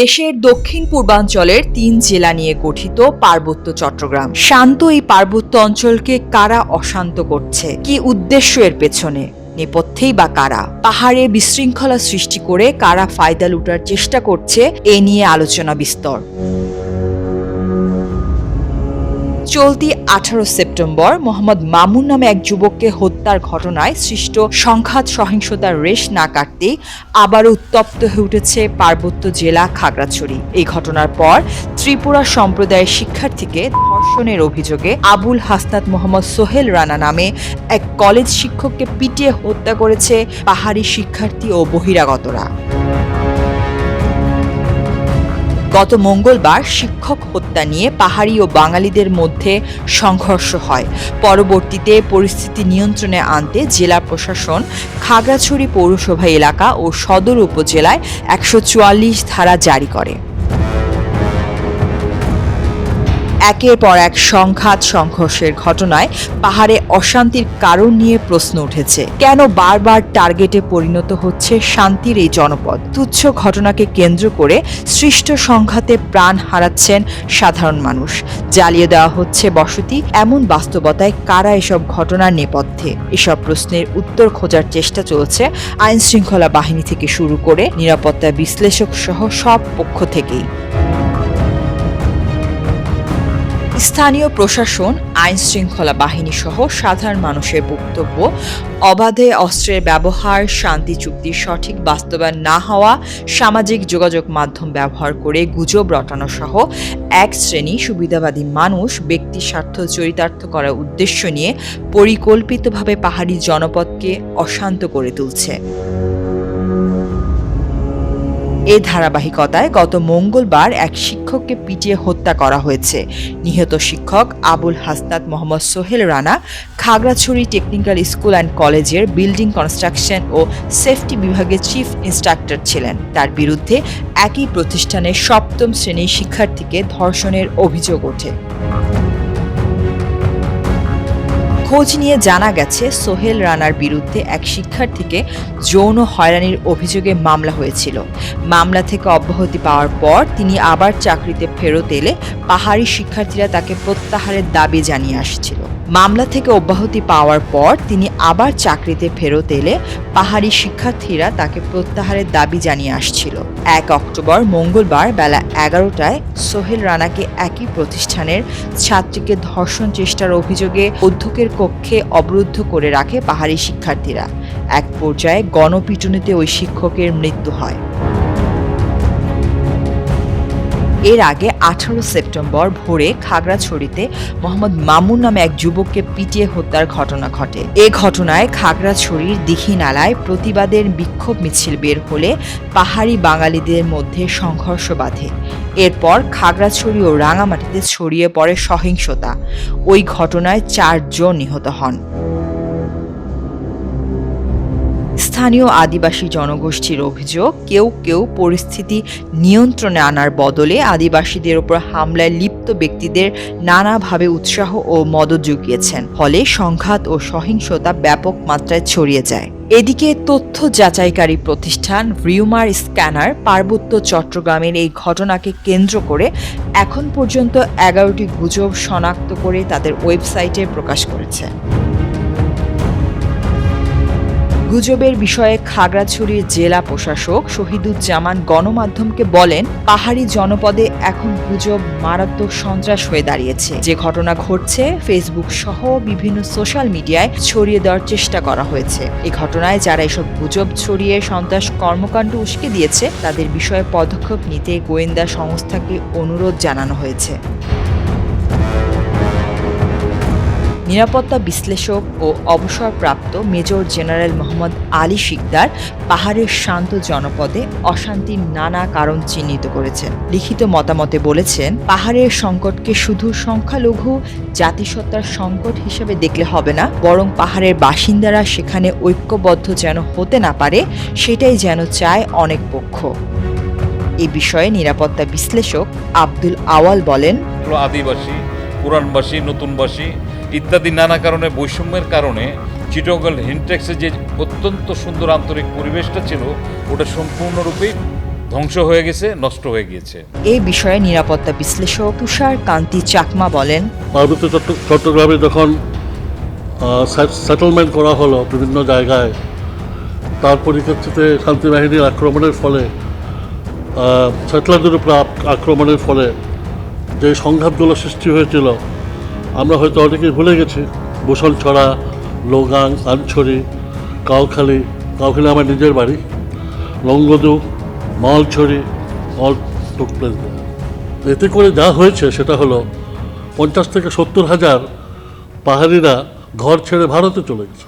দেশের দক্ষিণ পূর্বাঞ্চলের ৩ জেলা নিয়ে গঠিত পার্বত্য চট্টগ্রাম। শান্ত এই পার্বত্য অঞ্চলকে কারা অশান্ত করছে? কি উদ্দেশ্য এর পেছনে? নেপথ্যেই বা কারা? পাহাড়ে বিশৃঙ্খলা সৃষ্টি করে কারা ফায়দা লুটার চেষ্টা করছে, এ নিয়ে আলোচনা বিস্তর। চলতি 18 সেপ্টেম্বর মোহাম্মদ মামুন নামে এক যুবককে হত্যার ঘটনায় সৃষ্ট সংঘাত সহিংসতার রেশ না কাটতেই আবারও উত্তপ্ত হয়ে উঠেছে পার্বত্য জেলা খাগড়াছড়ি। এই ঘটনার পর ত্রিপুরা সম্প্রদায়ের শিক্ষার্থীকে ধর্ষণের অভিযোগে আবুল হাসনাত মোহাম্মদ সোহেল রানা নামে এক কলেজ শিক্ষককে পিটিয়ে হত্যা করেছে পাহাড়ি শিক্ষার্থী ও বহিরাগতরা। গত মঙ্গলবার শিক্ষক হত্যা নিয়ে পাহাড়ি ও বাঙালিদের মধ্যে সংঘর্ষ হয়। পরবর্তীতে পরিস্থিতি নিয়ন্ত্রণে আনতে জেলা প্রশাসন খাগড়াছড়ি পৌরসভা এলাকা ও সদর উপজেলায় ১৪৪ ধারা জারি করে। একের পর এক সংঘাত সংঘর্ষের ঘটনায় পাহাড়ে অশান্তির কারণ নিয়ে প্রশ্ন উঠেছে। কেন বারবার টার্গেটে পরিণত হচ্ছে শান্তির এই জনপদ? তুচ্ছ ঘটনাকে কেন্দ্র করে সৃষ্ট সংঘাতে প্রাণ হারাচ্ছেন সাধারণ মানুষ, জ্বালিয়ে দেওয়া হচ্ছে বসতি। এমন বাস্তবতায় কারা এসব ঘটনার নেপথ্যে? এসব প্রশ্নের উত্তর খোঁজার চেষ্টা চলছে আইন শৃঙ্খলা বাহিনী থেকে শুরু করে নিরাপত্তা বিশ্লেষক সহ সব পক্ষ থেকেই। স্থানীয় প্রশাসন, আইন শৃঙ্খলা বাহিনী সহ সাধারণ মানুষের বক্তব্য, অবাধে অস্ত্রের ব্যবহার, শান্তি চুক্তির সঠিক বাস্তবায়ন না হওয়া, সামাজিক যোগাযোগ মাধ্যম ব্যবহার করে গুজব রটানো সহ এক শ্রেণী সুবিধাবাদী মানুষ ব্যক্তি স্বার্থ চরিতার্থ করার উদ্দেশ্য নিয়ে পরিকল্পিতভাবে পাহাড়ি জনপদকে অশান্ত করে তুলছে। এই ধারাবাহিকতায় গত মঙ্গলবার এক শিক্ষককে পিটিয়ে হত্যা করা হয়েছে। নিহত শিক্ষক Abul Hasnat Mohammad Sohel Rana Khagrachhari technical school and কলেজের বিল্ডিং কনস্ট্রাকশন ও সেফটি বিভাগের চিফ ইন্সট্রাক্টর ছিলেন। তার বিরুদ্ধে একই প্রতিষ্ঠানের ৭ম শ্রেণীর শিক্ষার্থীকে ধর্ষণের অভিযোগ ওঠে। খোঁজ নিয়ে জানা গেছে, সোহেল রানার বিরুদ্ধে এক শিক্ষার্থীকে যৌন হয়রানির অভিযোগে মামলা হয়েছিল। মামলা থেকে অব্যাহতি পাওয়ার পর তিনি আবার চাকরিতে ফেরত এলে পাহাড়ি শিক্ষার্থীরা তাকে প্রত্যাহারের দাবি জানিয়ে আসছিল। মামলা থেকে অব্যাহতি পাওয়ার পর তিনি আবার চাকরিতে ফেরত এলে পাহাড়ি শিক্ষার্থীরা তাকে প্রত্যাহারের দাবি জানিয়ে আসছিল। ১ অক্টোবর মঙ্গলবার বেলা ১১টায় সোহেল রানাকে একই প্রতিষ্ঠানের ছাত্রীকে ধর্ষণ চেষ্টার অভিযোগে অধ্যক্ষের কক্ষে অবরুদ্ধ করে রাখে পাহাড়ি শিক্ষার্থীরা। এক পর্যায়ে গণপিটুনিতে ওই শিক্ষকের মৃত্যু হয়। এর আগে ১৮ সেপ্টেম্বর ভোরে খাগড়াছড়িতে মোহাম্মদ মামুন নামে এক যুবককে পিটিয়ে হত্যার ঘটনা ঘটে। এ ঘটনায় খাগড়াছড়ির দীঘিনালায় প্রতিবাদের বিক্ষোভ মিছিল বের হলে পাহাড়ি বাঙালিদের মধ্যে সংঘর্ষ বাধে। এরপর খাগড়াছড়ি ও রাঙামাটিতে ছড়িয়ে পড়ে সহিংসতা। ওই ঘটনায় ৪ জন নিহত হন। স্থানীয় আদিবাসী জনগোষ্ঠীর অভিযোগ, কেউ কেউ পরিস্থিতি নিয়ন্ত্রণে আনার বদলে আদিবাসীদের উপর হামলায় লিপ্ত ব্যক্তিদের নানাভাবে উৎসাহ ও মদত জুগিয়েছেন। ফলে সংঘাত ও সহিংসতা ব্যাপক মাত্রায় ছড়িয়ে যায়। এদিকে তথ্য যাচাইকারী প্রতিষ্ঠান রিউমার স্ক্যানার পার্বত্য চট্টগ্রামের এই ঘটনাকে কেন্দ্র করে এখন পর্যন্ত ১১টি গুজব শনাক্ত করে তাদের ওয়েবসাইটে প্রকাশ করেছে। গুজবের বিষয়ে খাগড়াছড়ির জেলা প্রশাসক শহীদুজ্জামান গণমাধ্যমকে বলেন, পাহাড়ি জনপদে এখন গুজব মারাত্মক সন্ত্রাস হয়ে দাঁড়িয়েছে। যে ঘটনা ঘটছে ফেসবুক সহ বিভিন্ন সোশ্যাল মিডিয়ায় ছড়িয়ে দেওয়ার চেষ্টা করা হয়েছে। এই ঘটনায় যারা এসব গুজব ছড়িয়ে সন্ত্রাস কর্মকাণ্ড উস্কে দিয়েছে তাদের বিষয়ে পদক্ষেপ নিতে গোয়েন্দা সংস্থাকে অনুরোধ জানানো হয়েছে। নিরাপত্তা বিশ্লেষক ও অবসরপ্রাপ্ত মেজর জেনারেল মোহাম্মদ আলী শিকদার পাহাড়ের শান্ত জনপদে অশান্তির নানা কারণ চিহ্নিত করেছেন। লিখিত মতামতে বলেছেন, পাহাড়ের সংকটকে শুধু সংখ্যালঘু জাতিসত্তার সংকট হিসেবে দেখলে হবে না, বরং পাহাড়ের বাসিন্দারা সেখানে ঐক্যবদ্ধ যেন হতে না পারে, সেটাই যেন চায় অনেক পক্ষ। এ বিষয়ে নিরাপত্তা বিশ্লেষক আব্দুল আওয়াল বলেন, আদিবাসী, পুরানবাসী, নতুনবাসী ইত্যাদি নানা কারণে বৈষম্যের কারণে চিটাগং হিনটেক্সে যে অত্যন্ত সুন্দর আন্তরিক পরিবেশটা ছিল ওটা সম্পূর্ণরূপেই ধ্বংস হয়ে গেছে, নষ্ট হয়ে গিয়েছে। এই বিষয়ে নিরাপত্তা বিশ্লেষক তুষার কান্তি চাকমা বলেন, পার্বত্য চট্টগ্রামে যখন সেটেলমেন্ট করা হলো বিভিন্ন জায়গায়, তার পরিপ্রেক্ষিতে শান্তি বাহিনীর আক্রমণের ফলে, সেটেলারদের উপরে আক্রমণের ফলে যে সংঘাতগুলো সৃষ্টি হয়েছিল আমরা হয়তো অনেকেই ভুলে গেছি। বসনছড়া, লোগাং, আনছড়ি, কাউখালী আমার নিজের বাড়ি, লংগদু, মালছড়ি, অল টুক প্লেস। এতে করে যা হয়েছে সেটা হলো 50 থেকে 70 হাজার পাহাড়িরা ঘর ছেড়ে ভারতে চলে গেছে।